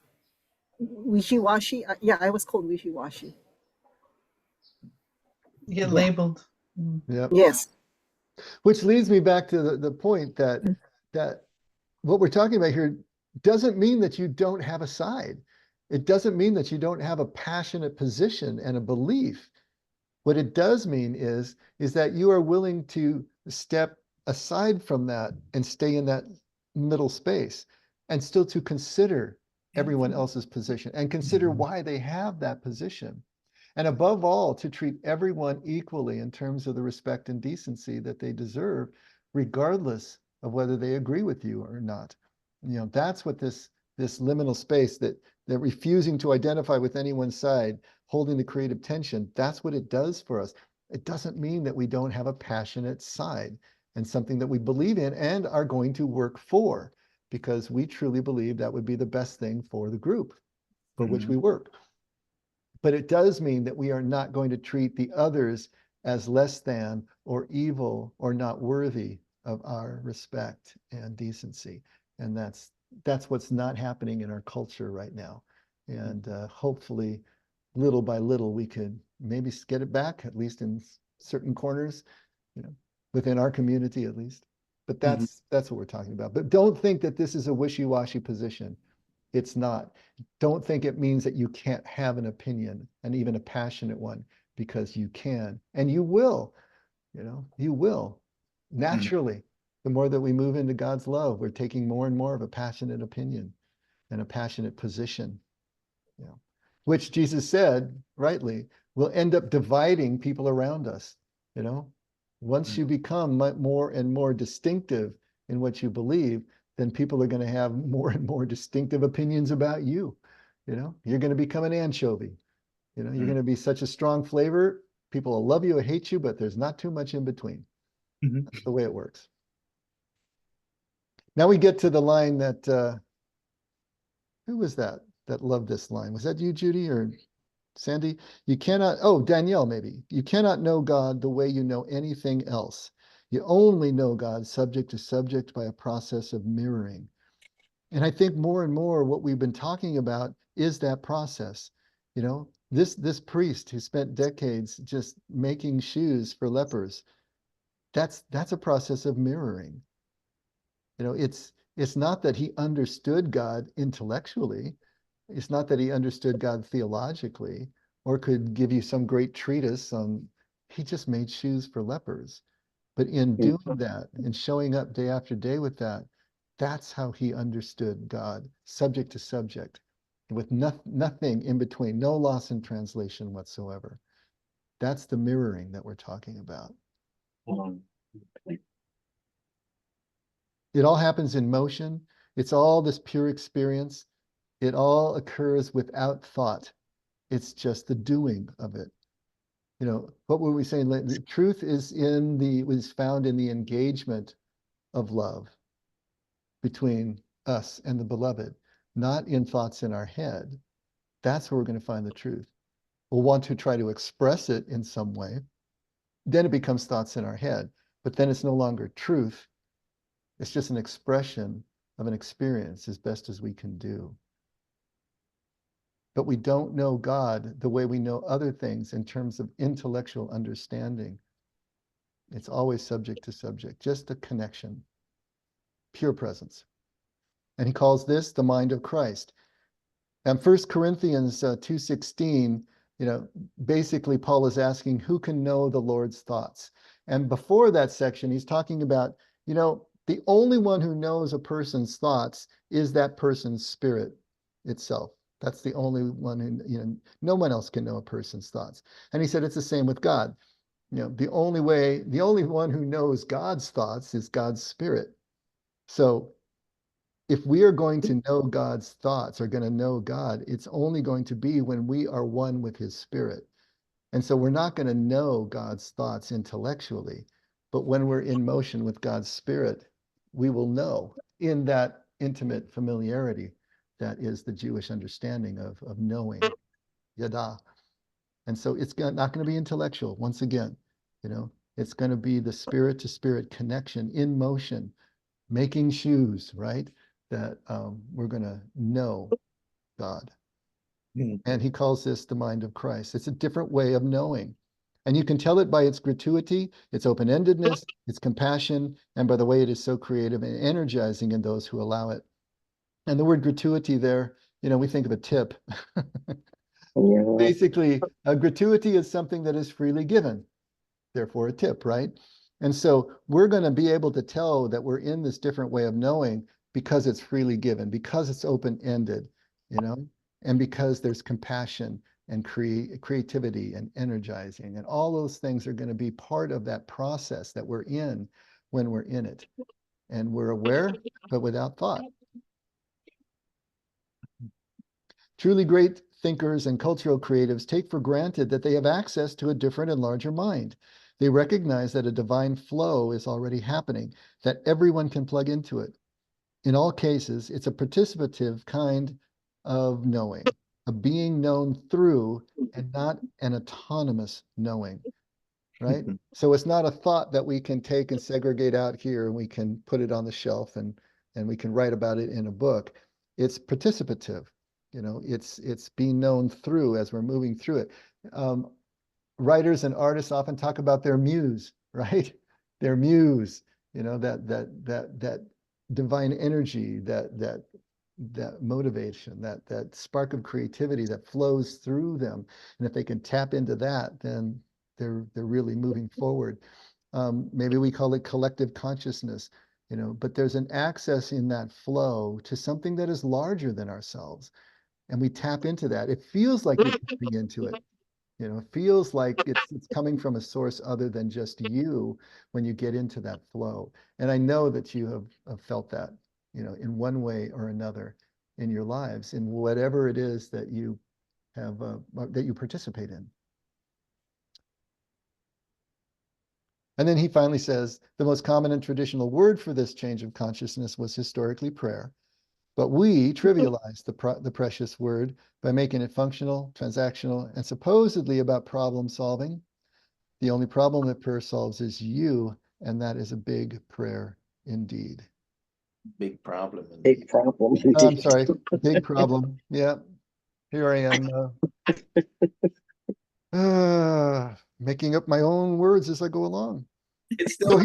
wishy-washy. Yeah, I was called wishy-washy. You get labeled. Yep. Yes. Which leads me back to the point that what we're talking about here doesn't mean that you don't have a side. It doesn't mean that you don't have a passionate position and a belief. What it does mean is that you are willing to step aside from that and stay in that middle space and still to consider everyone else's position and consider why they have that position. And above all, to treat everyone equally in terms of the respect and decency that they deserve, regardless of whether they agree with you or not. That's what this liminal space, that refusing to identify with anyone's side, holding the creative tension, that's what it does for us. It doesn't mean that we don't have a passionate side and something that we believe in and are going to work for, because we truly believe that would be the best thing for the group for which we work. But it does mean that we are not going to treat the others as less than or evil or not worthy of our respect and decency. And that's what's not happening in our culture right now. And hopefully, little by little, we could maybe get it back, at least in certain corners, within our community at least. But that's what we're talking about. But don't think that this is a wishy-washy position. It's not. Don't think it means that you can't have an opinion, and even a passionate one, because you can, and you will. You will. Naturally, the more that we move into God's love, we're taking more and more of a passionate opinion and a passionate position, which Jesus said, rightly, will end up dividing people around us. Once you become more and more distinctive in what you believe, then people are going to have more and more distinctive opinions about you. You're going to become an anchovy. You're going to be such a strong flavor. People will love you or hate you, but there's not too much in between. That's the way it works. Now we get to the line that, who was that loved this line? Was that you, Judy, or Sandy? You cannot, Danielle, maybe. You cannot know God the way you know anything else. You only know God subject to subject by a process of mirroring. And I think more and more what we've been talking about is that process. This priest who spent decades just making shoes for lepers, that's a process of mirroring. It's not that he understood God intellectually. It's not that he understood God theologically or could give you some great treatise on, he just made shoes for lepers. But in doing that and showing up day after day with that, that's how he understood God, subject to subject, with nothing in between, no loss in translation whatsoever. That's the mirroring that we're talking about. It all happens in motion. It's all this pure experience. It all occurs without thought. It's just the doing of it. You know, what were we saying? The truth is found in the engagement of love between us and the beloved, not in thoughts in our head. That's where we're going to find the truth. We'll want to try to express it in some way. Then it becomes thoughts in our head, but then it's no longer truth. It's just an expression of an experience as best as we can do. But we don't know God the way we know other things in terms of intellectual understanding. It's always subject to subject, just a connection, pure presence. And he calls this the mind of Christ. And 1 Corinthians 2:16, you know, basically Paul is asking, who can know the Lord's thoughts? And before that section, he's talking about, you know, the only one who knows a person's thoughts is that person's spirit itself. That's the only one who, you know, no one else can know a person's thoughts. And he said it's the same with God. You know, the only one who knows God's thoughts is God's spirit. So if we are going to know God's thoughts, or going to know God, it's only going to be when we are one with his spirit. And so we're not going to know God's thoughts intellectually, but when we're in motion with God's spirit, we will know in that intimate familiarity that is the Jewish understanding of knowing, yada. And so it's not going to be intellectual. Once again, you know, it's going to be the spirit to spirit connection in motion, making shoes, right? That we're going to know God. And he calls this the mind of Christ. It's a different way of knowing. And you can tell it by its gratuity, its open-endedness, its compassion, and by the way it is so creative and energizing in those who allow it. And the word gratuity there, you know, we think of a tip. Basically, a gratuity is something that is freely given, therefore a tip, right? And so we're going to be able to tell that we're in this different way of knowing because it's freely given, because it's open-ended, you know, and because there's compassion and creativity and energizing. And all those things are going to be part of that process that we're in when we're in it. And we're aware, but without thought. Truly great thinkers and cultural creatives take for granted that they have access to a different and larger mind. They recognize that a divine flow is already happening, that everyone can plug into it. In all cases, it's a participative kind of knowing, a being known through and not an autonomous knowing, right? So it's not a thought that we can take and segregate out here and we can put it on the shelf and we can write about it in a book. It's participative. You know, it's being known through as we're moving through it. Writers and artists often talk about their muse, right? Their muse, you know, that divine energy, that motivation, that spark of creativity that flows through them. And if they can tap into that, then they're really moving forward. Maybe we call it collective consciousness, you know, but there's an access in that flow to something that is larger than ourselves. And we tap into that. It feels like you're tapping into it. You know, it feels like it's coming from a source other than just you when you get into that flow. And I know that you have felt that, you know, in one way or another in your lives, in whatever it is that you have, that you participate in. And then he finally says, the most common and traditional word for this change of consciousness was historically prayer. But we trivialize the precious word by making it functional, transactional, and supposedly about problem solving. The only problem that prayer solves is you, and that is a big prayer indeed. Big problem. Big problem. Oh, I'm sorry, big problem. Yeah, here I am making up my own words as I go along. So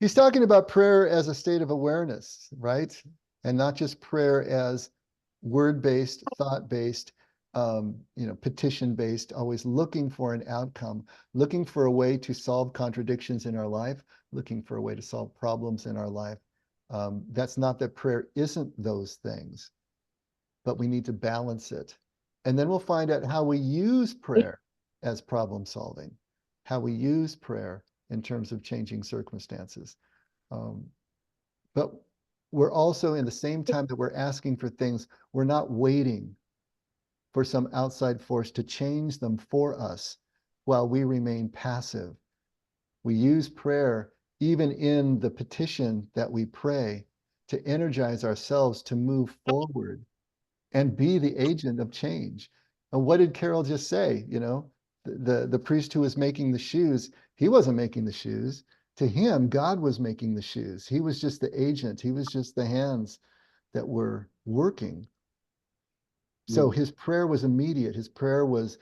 he's talking about prayer as a state of awareness, right? And not just prayer as word-based, thought-based, you know, petition-based, always looking for an outcome, looking for a way to solve contradictions in our life, looking for a way to solve problems in our life. That's not that prayer isn't those things, but we need to balance it. And then we'll find out how we use prayer as problem solving, how we use prayer in terms of changing circumstances. But we're also, in the same time that we're asking for things, we're not waiting for some outside force to change them for us. while we remain passive. We use prayer even in the petition that we pray to energize ourselves to move forward and be the agent of change. And what did Carol just say? You know, the priest who was making the shoes, he wasn't making the shoes. To him, God was making the shoes. He was just the agent. He was just the hands that were working. So his prayer was immediate. His prayer was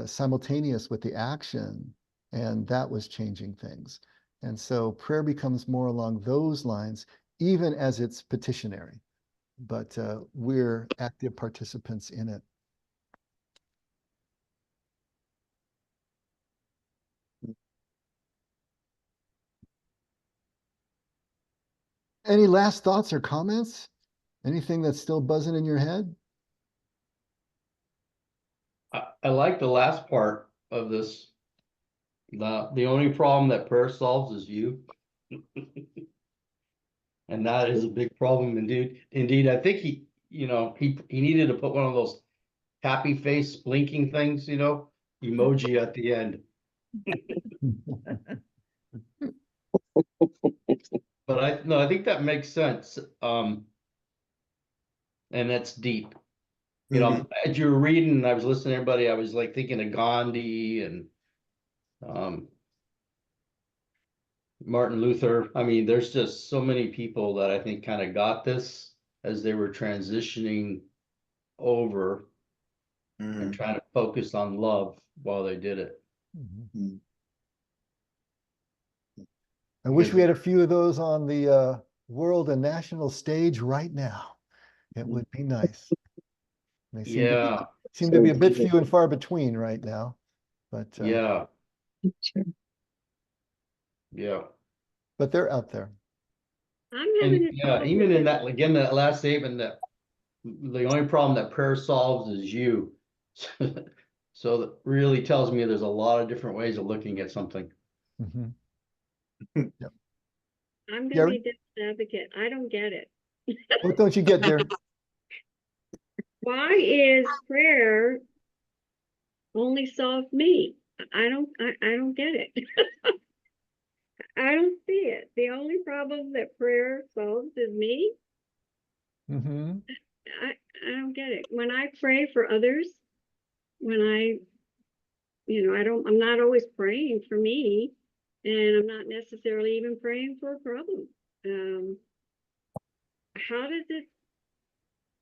simultaneous with the action, and that was changing things. And so prayer becomes more along those lines, even as it's petitionary. But we're active participants in it. Any last thoughts or comments? Anything that's still buzzing in your head? I like the last part of this. The only problem that prayer solves is you. And that is a big problem indeed. I think he needed to put one of those happy face blinking things, emoji at the end. But I think that makes sense. And that's deep. As you were reading, I was listening to everybody, I was like thinking of Gandhi and Martin Luther. I mean, there's just so many people that I think kind of got this as they were transitioning over and trying to focus on love while they did it. I wish we had a few of those on the world and national stage right now. It would be nice. They seem to be a bit few and far between right now, but yeah, but they're out there. Even in that, again, that last statement, that the only problem that prayer solves is you. So that really tells me there's a lot of different ways of looking at something. Yep. I'm going to be devil's advocate. I don't get it. What don't you get, dear? Why is prayer only solve me? I don't get it. I don't see it. The only problem that prayer solves is me. I don't get it. When I pray for others, I'm not always praying for me, and I'm not necessarily even praying for a problem. How does it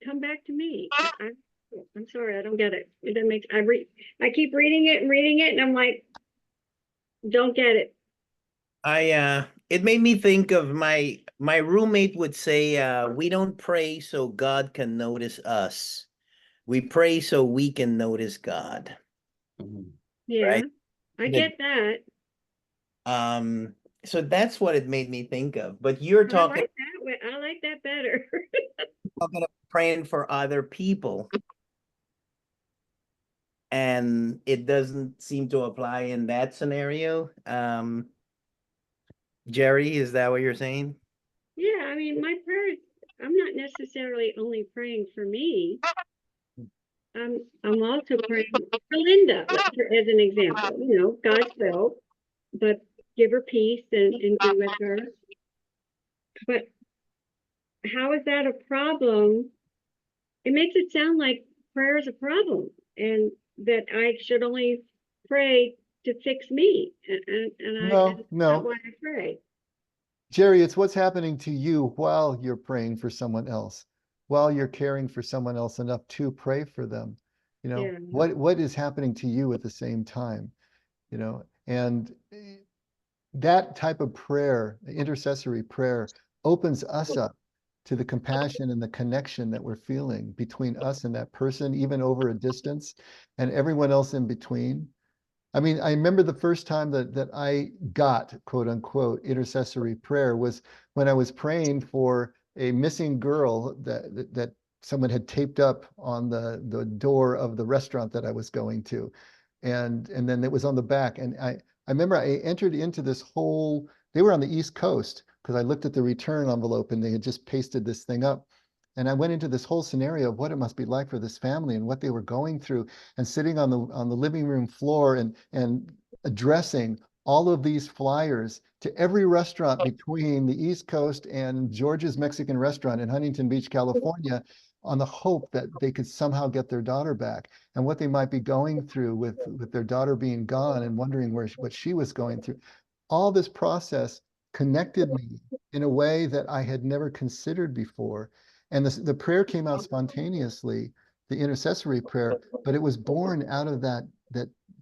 come back to me? I'm sorry, I don't get it. It doesn't make. I keep reading it, and I'm like, don't get it. It made me think of my roommate would say, we don't pray so God can notice us. We pray so we can notice God. Yeah, right? I get that. So that's what it made me think of. But you're talking. I like that better. Talking about praying for other people, and it doesn't seem to apply in that scenario. Jerry, is that what you're saying? Yeah, I mean, my prayers, I'm not necessarily only praying for me. I'm also praying for Linda, as an example. God's will, but give her peace and be with her. But how is that a problem? It makes it sound like prayer is a problem, and that I should only pray to fix me. And that's not why I pray. Jerry, it's what's happening to you while you're praying for someone else, while you're caring for someone else enough to pray for them. What is happening to you at the same time? And that type of prayer, intercessory prayer, opens us up to the compassion and the connection that we're feeling between us and that person, even over a distance, and everyone else in between. I mean, I remember the first time that I got, quote unquote, intercessory prayer was when I was praying for a missing girl that someone had taped up on the door of the restaurant that I was going to. And then it was on the back. And I remember I entered into this whole, they were on the East Coast, because I looked at the return envelope and they had just pasted this thing up. And I went into this whole scenario of what it must be like for this family and what they were going through, and sitting on the living room floor and addressing all of these flyers to every restaurant between the East Coast and George's Mexican restaurant in Huntington Beach, California, on the hope that they could somehow get their daughter back, and what they might be going through with their daughter being gone and wondering what she was going through. All this process connected me in a way that I had never considered before. And the prayer came out spontaneously, the intercessory prayer, but it was born out of that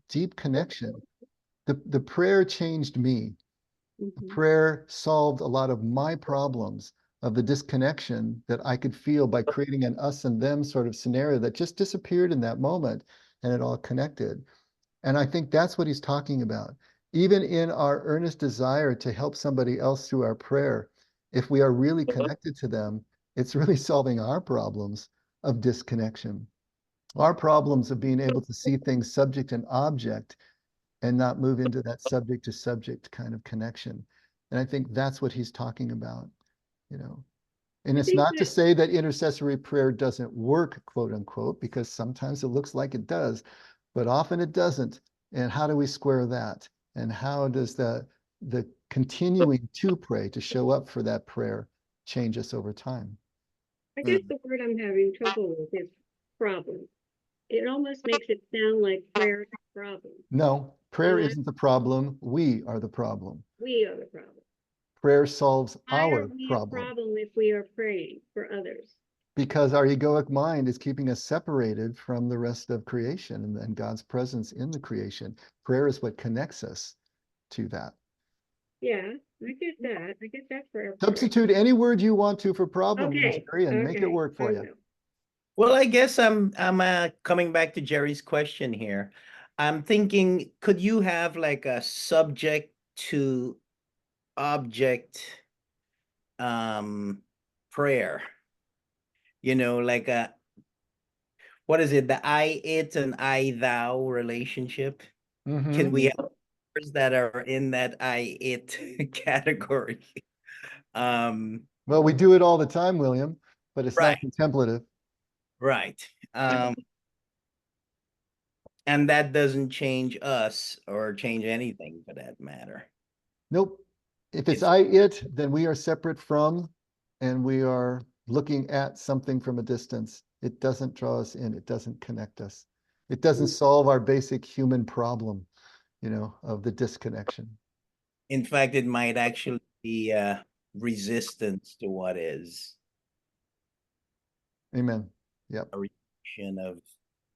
deep connection. The prayer changed me. The prayer solved a lot of my problems of the disconnection that I could feel by creating an us and them sort of scenario that just disappeared in that moment, and it all connected. And I think that's what he's talking about. Even in our earnest desire to help somebody else through our prayer, if we are really connected to them, it's really solving our problems of disconnection, our problems of being able to see things subject and object and not move into that subject to subject kind of connection. And I think that's what he's talking about, you know. And it's not to say that intercessory prayer doesn't work, quote unquote, because sometimes it looks like it does, but often it doesn't. And how do we square that? And how does the continuing to pray, to show up for that prayer, change us over time? I guess the word I'm having trouble with is problem. It almost makes it sound like prayer is a problem. No, prayer isn't the problem. We are the problem. We are the problem. Prayer solves Why our are we problem. a problem if we are praying for others? Because our egoic mind is keeping us separated from the rest of creation and God's presence in the creation. Prayer is what connects us to that. Yeah, I get that. I get that for everybody. Substitute any word you want to for problem, Okay, Jerry, and make it work for you. Well, I guess I'm coming back to Jerry's question here. I'm thinking, could you have like a subject to object prayer? You know, like a, what is it? The I, it, and I, thou relationship. Can we have words that are in that I, it category? Well, we do it all the time, William, but it's not contemplative. Right. And that doesn't change us or change anything for that matter. Nope. If it's I, it, then we are separate from, and we are looking at something from a distance. It doesn't draw us in. It doesn't connect us. It doesn't solve our basic human problem, you know, of the disconnection. In fact, it might actually be resistance to what is. Amen. Yep. A reaction of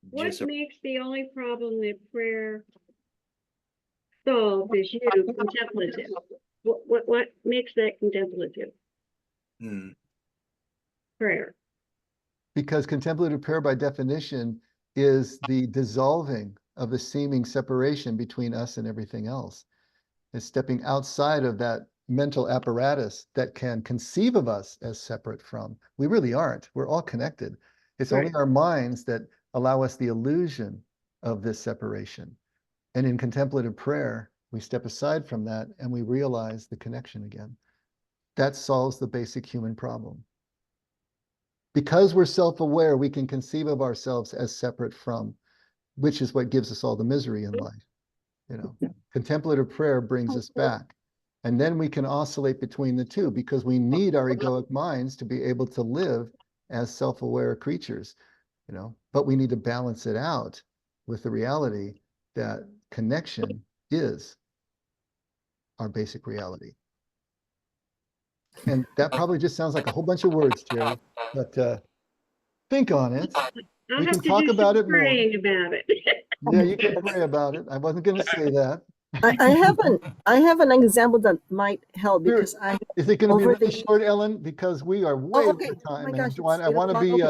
what makes the only problem that prayer solves is you contemplative? What makes that contemplative? Prayer. Because contemplative prayer, by definition, is the dissolving of the seeming separation between us and everything else. It's stepping outside of that mental apparatus that can conceive of us as separate from. We really aren't. We're all connected. It's only our minds that allow us the illusion of this separation. And in contemplative prayer, we step aside from that and we realize the connection again. That solves the basic human problem. Because we're self-aware, we can conceive of ourselves as separate from, which is what gives us all the misery in life. You know, contemplative prayer brings us back. And then we can oscillate between the two, because we need our egoic minds to be able to live as self-aware creatures, you know, but we need to balance it out with the reality that connection is our basic reality. And that probably just sounds like a whole bunch of words, Terry, but think on it. We can talk about it more. About it. Yeah, you can pray about it. I wasn't going to say that. I have an example that might help, because Is it going to be really short, Ellen? Because we are way over time. Oh my gosh, I want to be.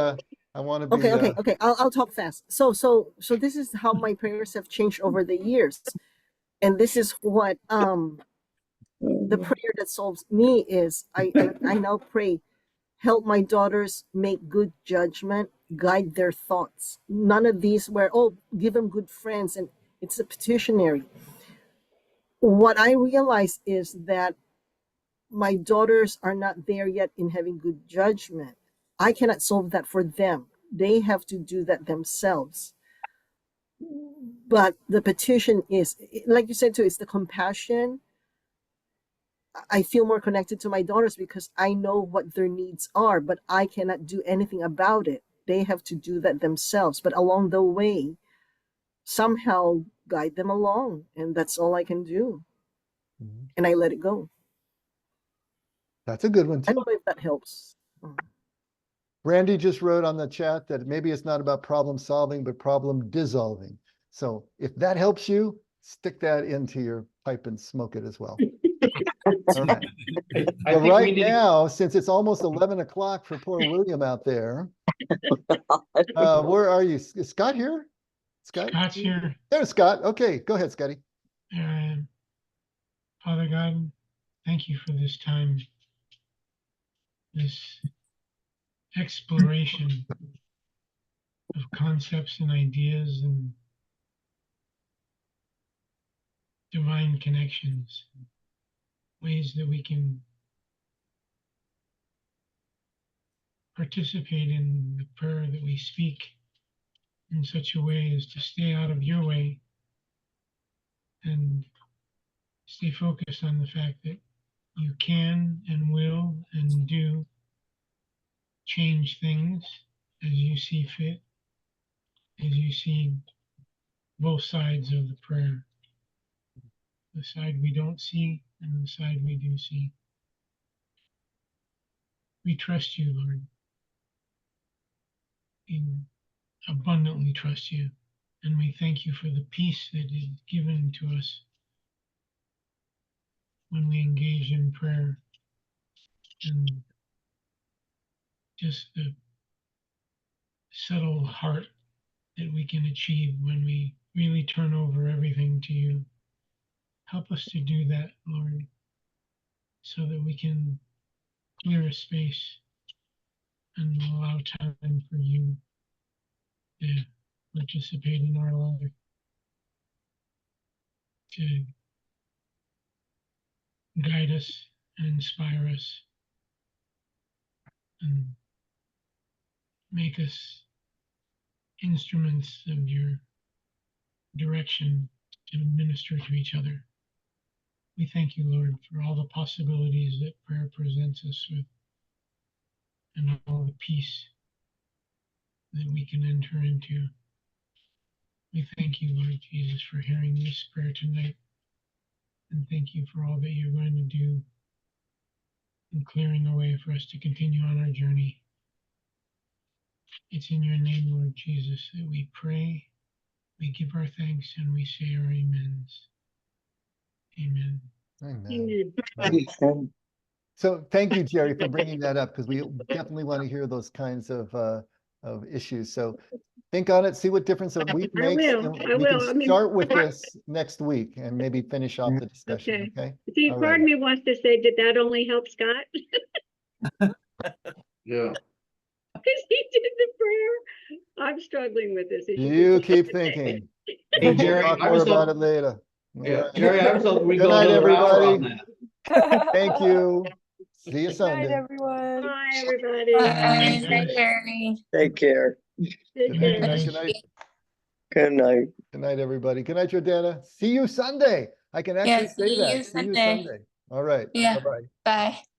I want to be. Okay. I'll talk fast. So this is how my prayers have changed over the years, and this is what the prayer that solves me is. I now pray, help my daughters make good judgment, guide their thoughts. None of these were, give them good friends, and it's a petitionary. What I realize is that my daughters are not there yet in having good judgment. I cannot solve that for them. They have to do that themselves. But the petition is, like you said too, it's the compassion. I feel more connected to my daughters because I know what their needs are, but I cannot do anything about it. They have to do that themselves. But along the way, somehow guide them along, and that's all I can do. And I let it go. That's a good one I too. don't know if that helps. Randy just wrote on the chat that maybe it's not about problem solving, but problem dissolving. So if that helps you, stick that into your pipe and smoke it as well. All right. I Well, think we right need to- now, since it's almost 11 o'clock for poor William out there, where are you? Is Scott here? Scott? Scott's here. There's Scott. Okay, go ahead, Scotty. Father God, thank you for this time, this exploration of concepts and ideas and divine connections, ways that we can participate in the prayer that we speak in such a way as to stay out of your way and stay focused on the fact that you can and will and do change things as you see fit, as you see both sides of the prayer, the side we don't see and the side we do see. We trust you, Lord. We abundantly trust you, and we thank you for the peace that is given to us when we engage in prayer, and just the subtle heart that we can achieve when we really turn over everything to you. Help us to do that, Lord, so that we can clear a space and allow time for you to participate in our life, to guide us and inspire us and make us instruments of your direction to minister to each other. We thank you, Lord, for all the possibilities that prayer presents us with and all the peace that we can enter into. We thank you, Lord Jesus, for hearing this prayer tonight, and thank you for all that you're going to do in clearing a way for us to continue on our journey. It's in your name, Lord Jesus, that we pray, we give our thanks, and we say our amens. Amen. Amen. Amen. So thank you, Jerry, for bringing that up, because we definitely want to hear those kinds of issues. So think on it, see what difference a week I makes. will. and I we will. can I mean, start with this next week and maybe finish off the discussion. Okay. See, All part right. of me wants to say, did that only help Scott? Yeah. Because he did the prayer. I'm struggling with this issue. You keep thinking. Hey, We'll Jerry, talk I more was about up- it later. Yeah, All right. Jerry, I was hoping we Good go night, another hour on everybody. that. Thank you. See you Good night, Sunday. everyone. Bye, everybody. Bye, Bye. guys. Take care. Take Good care. night. guys. Good night. Good night. Good night, everybody. Good night, Jordana. See you Sunday. I can actually say that. See you Sunday. All right. Yeah. Bye-bye. Bye.